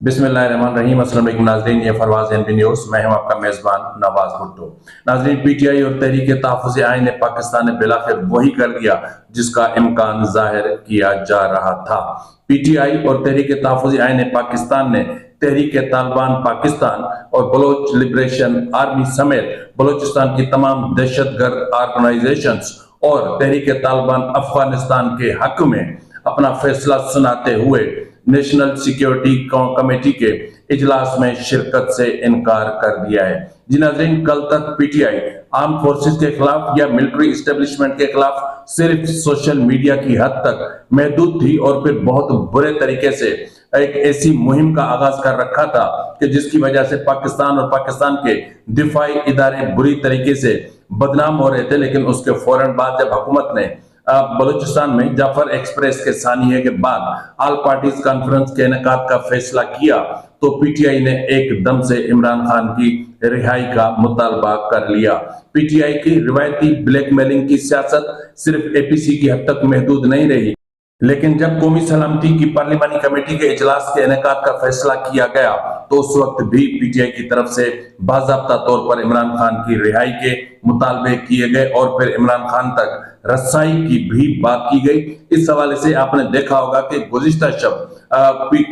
बिस्मिल्लाहिर्रहमानिर्रहीम। अस्सलाम वालेकुम नाज़रीन, ये फरवाज एनपी न्यूज़, मैं हूं आपका मेज़बान नवाज भुट्टो। नाज़रीन, पीटीआई और तहरीक तहफ़्फ़ुज़ आइन पाकिस्तान ने बिलाखिर वही कर दिया जिसका इम्कान ज़ाहिर किया जा रहा था। पीटीआई और तहरीक तहफ़्फ़ुज़ आइन पाकिस्तान ने तहरीक तालिबान पाकिस्तान और बलोच लिबरेशन आर्मी समेत बलोचिस्तान की तमाम दहशतगर्द ऑर्गेनाइजेशंस और तहरीक तालिबान अफगानिस्तान के हक में अपना फैसला सुनाते हुए नेशनल सिक्योरिटी कमेटी के इजलास में शिरकत से इनकार कर दिया है। जी नाज़रीन, कल तक पीटीआई आर्म फोर्सेस के खिलाफ या मिलिट्री इस्टेब्लिशमेंट के खिलाफ सिर्फ सोशल मीडिया की हद तक महदूद थी और फिर बहुत बुरे तरीके से एक ऐसी मुहिम का आगाज कर रखा था कि जिसकी वजह से पाकिस्तान और पाकिस्तान के दिफाई इदारे बुरी तरीके से बदनाम हो रहे थे। लेकिन उसके फौरन बाद जब हुकूमत ने बलूचिस्तान में जाफर एक्सप्रेस के सानिये के बाद ऑल पार्टीज कॉन्फ्रेंस के इनेकाद का फैसला किया तो पीटीआई ने एकदम से इमरान खान की रिहाई का मुतालबा कर लिया। पीटीआई की रिवायती ब्लैकमेलिंग की सियासत सिर्फ एपीसी की हद तक महदूद नहीं रही, लेकिन जब कौमी सलामती की पार्लिमानी कमेटी के इजलास के इनेकाद का फैसला किया गया तो उस वक्त भी पीटीआई की तरफ से बाज़ाब्ता तौर पर इमरान खान की रिहाई के मुतालबे किए गए और फिर इमरान खान तक रसाई की भी बात की गई। इस हवाले से आपने देखा होगा कि गुज़िश्ता शब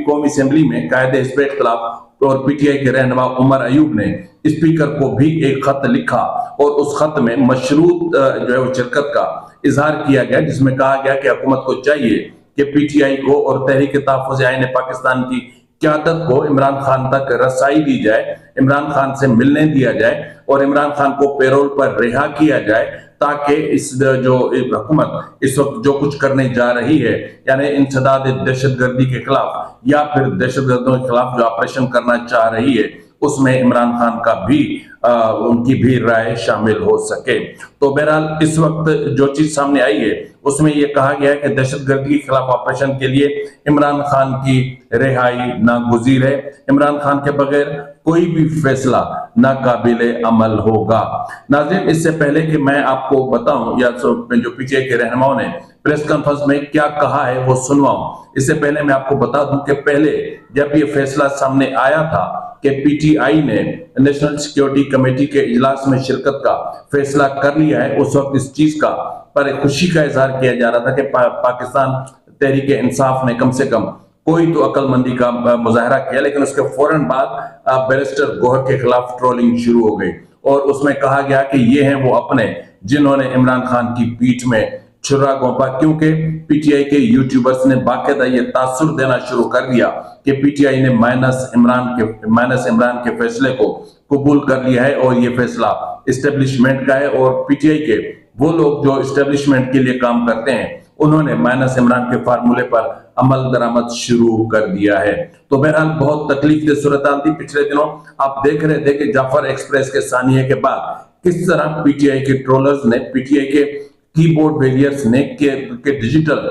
कौमी असेंबली में कायदे हिज़्ब इख्तिलाफ और पीटीआई के रहनुमा उमर अयूब ने स्पीकर को भी एक खत लिखा और उस खत में मशरूत जो है वो शिरकत का इजहार किया गया, जिसमें कहा गया कि हुकूमत को चाहिए कि पीटीआई को और तहरीक तहफ़्फ़ुज़ आइन पाकिस्तान की क़यादत को इमरान खान तक रसाई दी जाए, इमरान खान से मिलने दिया जाए और इमरान खान को पैरोल पर रिहा किया जाए, ताकि इस जो हुकूमत इस वक्त जो कुछ करने जा रही है यानी इंसदाद दहशतगर्दी के खिलाफ या फिर दहशतगर्दों के खिलाफ जो ऑपरेशन करना चाह रही है उसमें इमरान खान का भी उनकी भी राय शामिल हो सके। तो बहरहाल इस वक्त जो चीज सामने आई है उसमें यह कहा गया है कि दहशतगर्दी के खिलाफ ऑपरेशन के लिए इमरान खान की रिहाई नागुज़ीर है। इमरान खान के बगैर कोई भी फैसला नाकाबिले अमल होगा। नाज़रीन, इससे पहले कि मैं आपको बताऊं या जो पीटीआई के रहनुमाओं ने प्रेस कॉन्फ्रेंस में क्या कहा है वो सुनवाऊं, इससे पहले मैं आपको बता दूं कि पहले जब ये फैसला सामने आया था कि पीटीआई ने नेशनल सिक्योरिटी कमेटी के इजलास में शिरकत का फैसला कर लिया है, उस वक्त इस चीज का पर खुशी का इजहार किया जा रहा था कि पाकिस्तान तहरीक इंसाफ ने कम से कम कोई तो अक्लमंदी का मुजाहरा किया। लेकिन उसके फौरन बाद बैरिस्टर गोहर के खिलाफ ट्रोलिंग शुरू हो गई और उसमें कहा गया कि ये हैं वो अपने जिन्होंने इमरान खान की पीठ में छुरा घोंपा, क्योंकि पीटीआई के यूट्यूबर्स ने बाकायदा ये तासुर देना शुरू कर दिया कि पीटीआई ने माइनस इमरान के फैसले को कबूल कर लिया है और ये फैसला इस्टेब्लिशमेंट का है और पीटीआई के वो लोग जो इस्टेब्लिशमेंट के लिए काम करते हैं उन्होंने माइनस इमरान के फार्मूले पर अमल दरामद शुरू कर दिया है। तो बहरहाल बहुत तकलीफ दे सूरत हाल थी। पिछले दिनों आप देख रहे थे कि जाफर एक्सप्रेस के सानिये के बाद किस तरह पीटीआई के ट्रोलर्स ने, पीटीआई के कीबोर्ड वेरियर्स ने के डिजिटल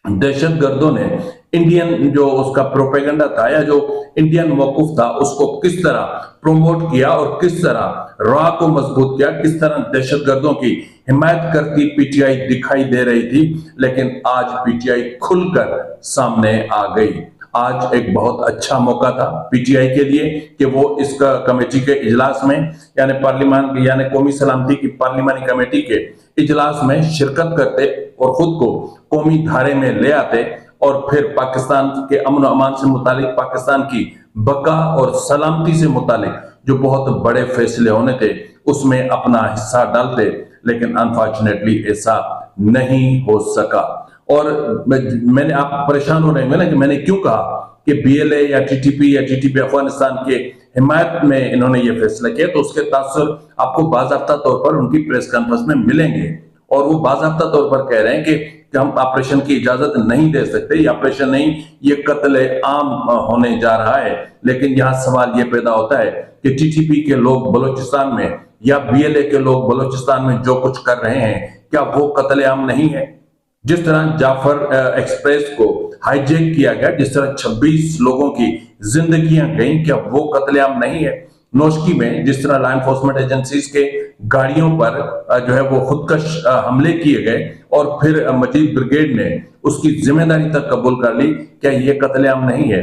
दहशतगर्दों ने इंडियन जो उसका प्रोपेगेंडा था या जो इंडियन मौकूफ था उसको किस तरह प्रोमोट किया और किस तरह रॉ को मजबूत किया, किस तरह दहशतगर्दों की हिमायत करती पीटीआई दिखाई दे रही थी। लेकिन आज पीटीआई खुलकर सामने आ गई। आज एक बहुत अच्छा मौका था पीटीआई के लिए कि वो इस कमेटी के इजलास में यानी पार्लियामान यानी कौमी सलामती की पार्लिमानी कमेटी के इजलास में शिरकत करते और खुद को कौमी धारे में ले आते और फिर पाकिस्तान के अमन अमान से मुतालिक, पाकिस्तान की बका और सलामती से मुतालिक जो बहुत बड़े फैसले होने थे उसमें अपना हिस्सा डालते। लेकिन अनफॉर्चुनेटली ऐसा नहीं हो सका। और मैंने आप परेशान हो रहे हैं ना कि मैंने क्यों कहा कि बीएलए या टीटीपी अफगानिस्तान के हिमायत में इन्होंने ये फैसला किया, तो उसके तासुर आपको बाज़ाब्ता तौर पर उनकी प्रेस कॉन्फ्रेंस में मिलेंगे और वो बाज़ाब्ता तौर पर कह रहे हैं कि हम ऑपरेशन की इजाजत नहीं दे सकते, ये ऑपरेशन नहीं, ये कत्ले आम होने जा रहा है। लेकिन यहाँ सवाल ये पैदा होता है कि टीटीपी के लोग बलूचिस्तान में या बीएलए के लोग बलूचिस्तान में जो कुछ कर रहे हैं क्या वो कत्ले आम नहीं है? जिस तरह जाफर एक्सप्रेस को हाईजैक किया गया, जिस तरह 26 लोगों की जिंदगियां गईं, क्या वो कत्लेआम नहीं है? नोशकी में जिस तरह लॉ एनफोर्समेंट एजेंसीज के गाड़ियों पर जो है वो खुदकश हमले किए गए और फिर मजीद ब्रिगेड ने उसकी जिम्मेदारी तक कबूल कर ली, क्या ये कत्लेआम नहीं है?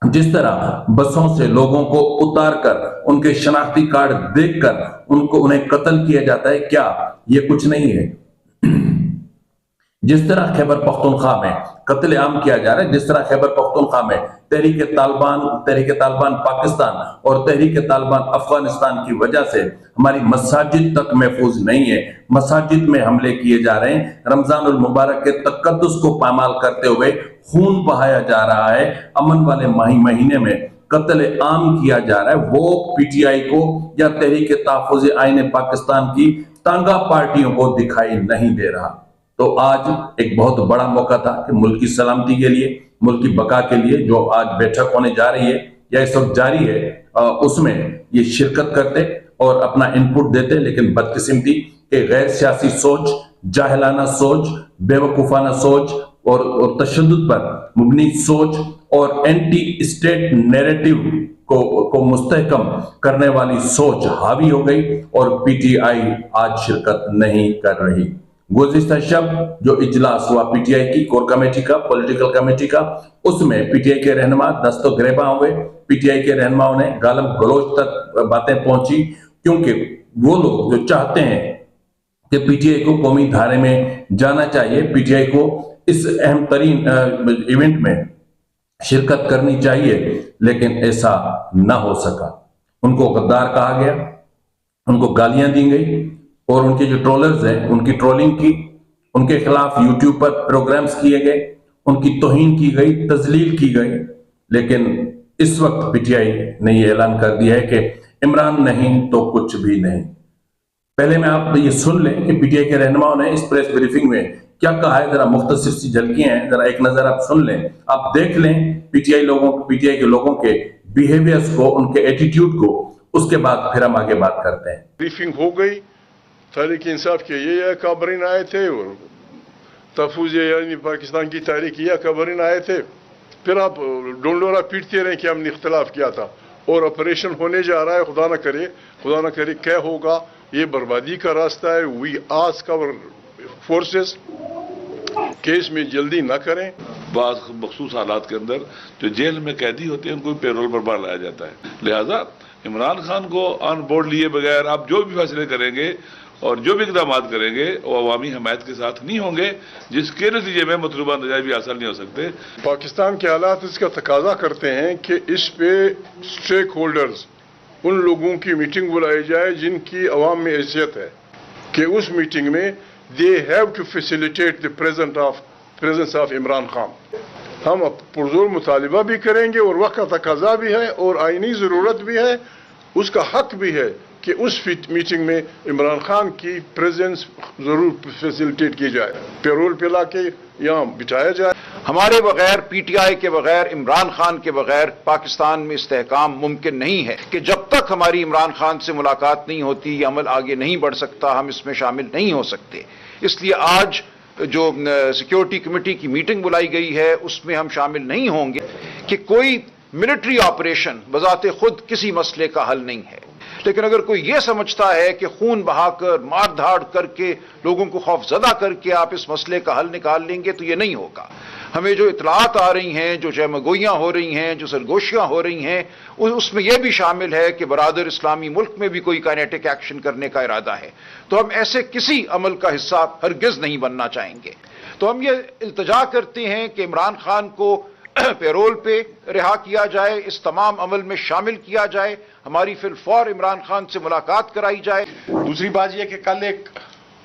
जिस तरह बसों से लोगों को उतार कर उनके शनाख्ती कार्ड देखकर उन्हें कत्ल किया जाता है, क्या ये कुछ नहीं है? जिस तरह खैबर पख्तूनख्वा में कत्ल आम किया जा रहा है, जिस तरह खैबर पख्तूनख्वा में तहरीक तालिबान पाकिस्तान और तहरीक तालिबान अफगानिस्तान की वजह से हमारी मसाजिद तक महफूज नहीं है, मसाजिद में हमले किए जा रहे हैं, रमजानुल मुबारक के तकद्दुस को पामाल करते हुए खून बहाया जा रहा है, अमन वाले महीने में कत्ल आम किया जा रहा है, वो पीटीआई को या तहरीक तहफ़्फ़ुज़ आईन पाकिस्तान की तांगा पार्टियों को दिखाई नहीं दे रहा। तो आज एक बहुत बड़ा मौका था कि मुल्क की सलामती के लिए, मुल्क की बका के लिए जो आज बैठक होने जा रही है या इस वक्त जारी है, उसमें ये शिरकत करते और अपना इनपुट देते, लेकिन बदकिस्मती के गैर सियासी सोच, जाहिलाना सोच, बेवकूफाना सोच और तशद्दुद पर मुबनी सोच और एंटी स्टेट नैरेटिव को मुस्तहकम करने वाली सोच हावी हो गई और पीटीआई आज शिरकत नहीं कर रही। गुज़िश्ता शब जो इजलास हुआ पीटीआई की कोर कमेटी का, पॉलिटिकल कमेटी का, उसमें पीटीआई के रहनुमा दस्तो गिरेबां हुए। पीटीआई के रहनुमाओं ने गालम गलोच तक बातें पहुंची, क्योंकि वो लोग जो चाहते हैं कि पीटीआई को कौमी धारे में जाना चाहिए, पीटीआई को इस अहम तरीन इवेंट में शिरकत करनी चाहिए, लेकिन ऐसा ना हो सका। उनको गद्दार कहा गया, उनको गालियां दी गई और उनके जो ट्रोलर्स हैं उनकी ट्रोलिंग की, उनके खिलाफ यूट्यूब पर प्रोग्राम्स किए गए, उनकी तौहीन की गई, तजलील की गई। लेकिन इस वक्त पीटीआई ने ये ऐलान कर दिया है कि इमरान नहीं तो कुछ भी नहीं। पहले में आप ये सुन लें कि पीटीआई के रहनुमाओं ने इस प्रेस ब्रीफिंग में क्या कहा है, जरा मुख्तसर सी झलकियां हैं, जरा एक नजर आप सुन लें, आप देख लें पीटीआई के लोगों के बिहेवियर्स को, उनके एटीट्यूड को, उसके बाद फिर हम आगे बात करते हैं। ब्रीफिंग हो गई, तहरीक इंसाफ के ये अकाबरीन आए थे और तहफ़्फ़ुज़ यानी पाकिस्तान की तहरीक ये अकाबरीन आए थे। फिर आप डोंडोरा पीटते रहे कि हमने इख्तलाफ किया था और ऑपरेशन होने जा रहा है, खुदा न करे क्या होगा, ये बर्बादी का रास्ता है। We ask our forces case में जल्दी ना करें। बाज़ मखसूस हालात के अंदर जो जेल में कैदी होते हैं उनको भी पेरोल पर बाहर लाया जाता है। लिहाजा इमरान खान को ऑन बोर्ड लिए बगैर आप जो भी फैसले करेंगे और जो भी इक़दाम करेंगे वो अवामी हमायत के साथ नहीं होंगे, जिसके नतीजे में मतलूबा नतीजे भी हासिल नहीं हो सकते। पाकिस्तान के हालात इसका तकाजा करते हैं कि इस पे स्टेक होल्डर्स, उन लोगों की मीटिंग बुलाई जाए जिनकी अवाम में हैसियत है, कि उस मीटिंग में they have to facilitate the presence of Imran Khan. हम पुरजोर मुतालिबा भी करेंगे और वक्त का तकाजा भी है और आईनी ज़रूरत भी है, उसका हक भी है कि उस मीटिंग में इमरान खान की प्रेजेंस ज़रूर फैसिलिटेट की जाए, पेरोल पे ला के यहाँ बिठाया जाए। हमारे बगैर, पीटीआई के बगैर, इमरान खान के बगैर पाकिस्तान में इस्तेहकाम मुमकिन नहीं है। कि जब तक हमारी इमरान खान से मुलाकात नहीं होती, ये अमल आगे नहीं बढ़ सकता, हम इसमें शामिल नहीं हो सकते। इसलिए आज जो सिक्योरिटी कमेटी की मीटिंग बुलाई गई है उसमें हम शामिल नहीं होंगे। कि कोई मिलिट्री ऑपरेशन बजाते खुद किसी मसले का हल नहीं है, लेकिन अगर कोई ये समझता है कि खून बहाकर, मार धाड़ करके, लोगों को खौफजदा करके आप इस मसले का हल निकाल लेंगे, तो ये नहीं होगा। हमें जो इतलात आ रही हैं, जो जहमगोइयाँ हो रही हैं, जो सरगोशियाँ हो रही हैं, उसमें यह भी शामिल है कि बरादर इस्लामी मुल्क में भी कोई काइनेटिक एक्शन करने का इरादा है। तो हम ऐसे किसी अमल का हिस्सा हरगिज़ नहीं बनना चाहेंगे। तो हम ये इल्तजा करते हैं कि इमरान खान को पेरोल पे रिहा किया जाए, इस तमाम अमल में शामिल किया जाए, हमारी फिलफौर इमरान खान से मुलाकात कराई जाए। दूसरी बात यह कि कल एक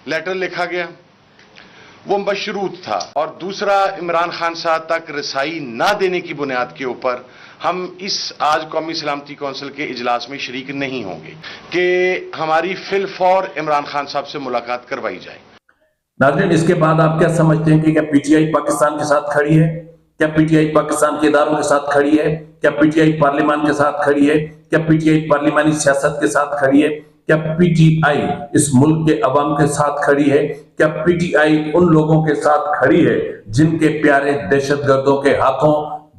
लेटर लिखा गया, वो मशरूत था, और दूसरा इमरान खान साहब तक रसाई ना देने की बुनियाद के ऊपर हम इस आज कौमी सलामती कौंसिल के इजलास में शरीक नहीं होंगे कि हमारी फिलफौर इमरान खान साहब से मुलाकात करवाई जाए। नाज़रीन, इसके बाद आप क्या समझते हैं कि क्या पीटीआई पाकिस्तान के साथ खड़ी है? क्या पीटीआई पाकिस्तान के इदारों के साथ खड़ी है? क्या पीटीआई पार्लियामान के साथ खड़ी है? क्या पीटीआई पार्लियामानी सियासत के साथ खड़ी है? क्या पीटीआई इस मुल्क के अवाम के साथ खड़ी है? क्या पीटीआई उन लोगों के साथ खड़ी है जिनके प्यारे दहशतगर्दों के हाथों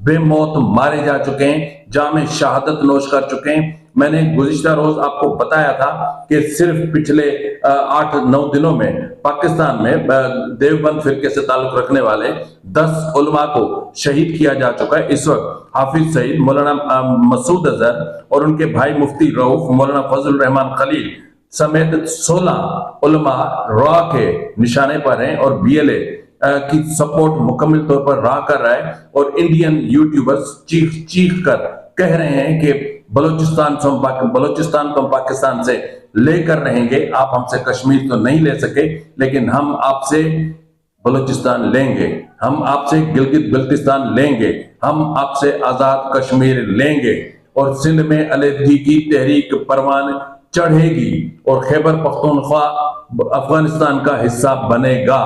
बेमौत मारे जा चुके हैं, जामे शहादत नोश कर चुके हैं, میں نے گزشتہ روز آپ کو بتایا تھا کہ صرف پچھلے 8-9 دنوں میں پاکستان میں دیوبند فرقے سے تعلق رکھنے والے 10 علماء کو شہید کیا جا چکا ہے۔ اس وقت حافظ سعید، مولانا مسعود اظہر اور ان کے بھائی مفتی رؤف، مولانا فضل الرحمان خلیل سمیت 16 علماء را کے نشانے پر ہیں اور BLA کی سپورٹ مکمل طور پر راہ کر رہا ہے، اور انڈین یوٹیوبرز چیخ کر کہہ رہے ہیں کہ بلوچستان تو ہم پاکستان سے لے کر رہیں گے، آپ ہم سے کشمیر تو نہیں لے سکے لیکن ہم آپ سے بلوچستان لیں گے، ہم آپ سے گلگت بلتستان لیں گے، ہم آپ سے آزاد کشمیر لیں گے، اور سندھ میں علیحدگی کی تحریک پروان چڑھے گی اور خیبر پختونخوا افغانستان کا حصہ بنے گا۔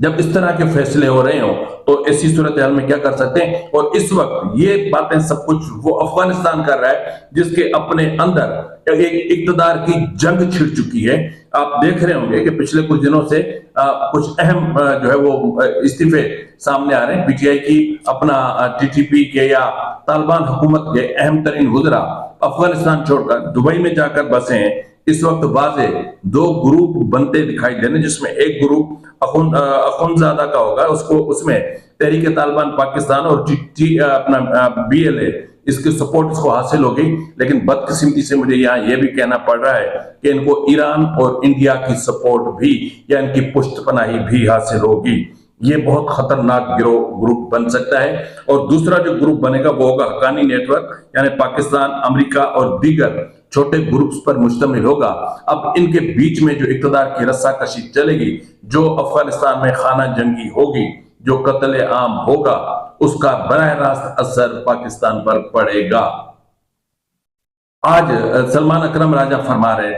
جب اس طرح کے فیصلے ہو رہے ہوں تو ایسی صورتحال میں کیا کر سکتے ہیں؟ اور اس وقت یہ باتیں سب کچھ وہ افغانستان کر رہا ہے جس کے اپنے اندر ایک اقتدار کی جنگ چھڑ چکی ہے۔ آپ دیکھ رہے ہوں گے کہ پچھلے کچھ دنوں سے کچھ اہم جو ہے وہ استعفے سامنے آ رہے ہیں۔ PTI کی اپنا TTP کے یا طالبان حکومت کے اہم ترین وزراء افغانستان چھوڑ کر دبئی میں جا کر بسے ہیں۔ اس وقت واضح 2 گروپ بنتے دکھائی دے رہے ہیں، جس میں ایک گروپ اخونزادہ کا ہوگا، اس میں تحریک طالبان پاکستان اور اپنا BLA اس کی سپورٹ اس کو حاصل ہوگی، لیکن بدقسمتی سے مجھے یہاں یہ بھی کہنا پڑ رہا ہے کہ ان کو ایران اور انڈیا کی سپورٹ بھی یا ان کی پشت پناہی بھی حاصل ہوگی۔ یہ بہت خطرناک گروپ بن سکتا ہے۔ اور دوسرا جو گروپ بنے گا وہ ہوگا حقانی نیٹ ورک، یعنی پاکستان، امریکہ اور دیگر چھوٹے گروپس پر مشتمل ہوگا۔ اب ان کے بیچ میں جو اقتدار کی رسا کشی چلے گی، جو افغانستان میں خانہ جنگی ہوگی، جو قتل عام ہوگا، اس کا براہ راست اثر پاکستان پر پڑے گا۔ آج سلمان اکرم راجہ فرما رہے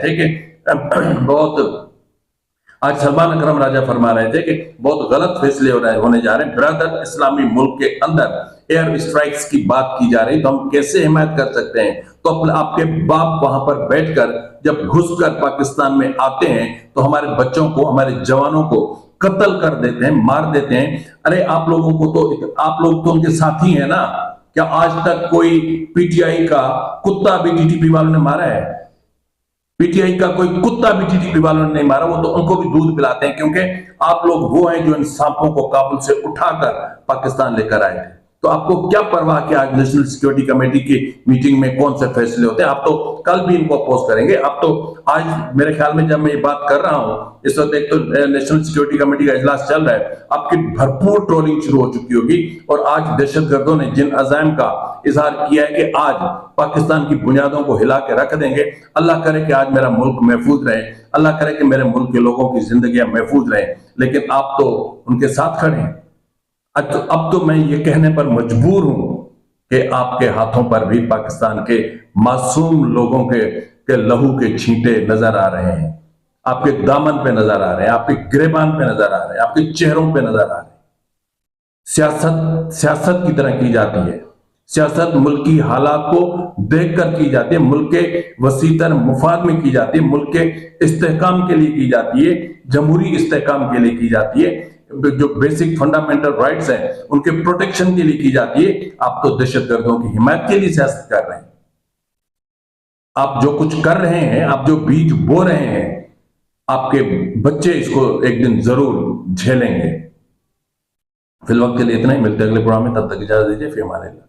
تھے کہ بہت غلط فیصلے ہونے جا رہے ہیں۔ برادر اسلامی ملک کے اندر ایئر اسٹرائکس کی بات کی جا رہی، تو ہم کیسے حمایت کر سکتے ہیں؟ تو آپ کے باپ وہاں پر بیٹھ کر جب گھس کر پاکستان میں آتے ہیں تو ہمارے بچوں کو، ہمارے جوانوں کو قتل کر دیتے ہیں، مار دیتے ہیں۔ ارے آپ لوگ تو ان کے ساتھی ہیں نا؟ کیا آج تک کوئی PTI کا کتا بھی TTP والوں نے مارا ہے؟ PTI کا کوئی کتا بھی TTP والوں نے نہیں مارا، وہ تو ان کو بھی دودھ پلاتے ہیں، کیونکہ آپ لوگ وہ ہیں جو ان سانپوں کو کابل سے اٹھا کر پاکستان لے کر آئے تھے۔ تو آپ کو کیا پرواہ کہ آج نیشنل سیکیورٹی کمیٹی کی میٹنگ میں کون سے فیصلے ہوتے ہیں؟ آپ تو کل بھی ان کو اپوز کریں گے۔ آپ تو آج میرے خیال میں جب میں یہ بات کر رہا ہوں، اس وقت ایک تو نیشنل سیکیورٹی کمیٹی کا اجلاس چل رہا ہے، آپ کی بھرپور ٹرولنگ شروع ہو چکی ہوگی، اور آج دہشت گردوں نے جن عزائم کا اظہار کیا ہے کہ آج پاکستان کی بنیادوں کو ہلا کے رکھ دیں گے۔ اللہ کرے کہ آج میرا ملک محفوظ رہے، اللہ کرے کہ میرے ملک کے لوگوں کی زندگیاں محفوظ رہیں، لیکن آپ تو ان کے ساتھ کھڑے ہیں۔ اب تو میں یہ کہنے پر مجبور ہوں کہ آپ کے ہاتھوں پر بھی پاکستان کے معصوم لوگوں کے لہو کے چھینٹے نظر آ رہے ہیں، آپ کے دامن پہ نظر آ رہے ہیں، آپ کے گریبان پہ نظر آ رہے ہیں، آپ کے چہروں پہ نظر آ رہے ہیں۔ سیاست کی طرح کی جاتی ہے، سیاست ملکی حالات کو دیکھ کر کی جاتی ہے، ملک کے وسیع تر مفاد میں کی جاتی ہے، ملک کے استحکام کے لیے کی جاتی ہے، جمہوری استحکام کے لیے کی جاتی ہے، جو بیسک فنڈامنٹل رائٹس ہیں ان کے پروٹیکشن کے لیے کی جاتی ہے۔ آپ تو دہشت گردوں کی حمایت کے لیے سیاست کر رہے ہیں۔ آپ جو کچھ کر رہے ہیں، آپ جو بیج بو رہے ہیں، آپ کے بچے اس کو ایک دن ضرور جھیلیں گے۔ فی الوقت کے لیے اتنا ہی، ملتے ہیں اگلے پروگرام میں، تب تک اجازت دیجیے، فی امان اللہ۔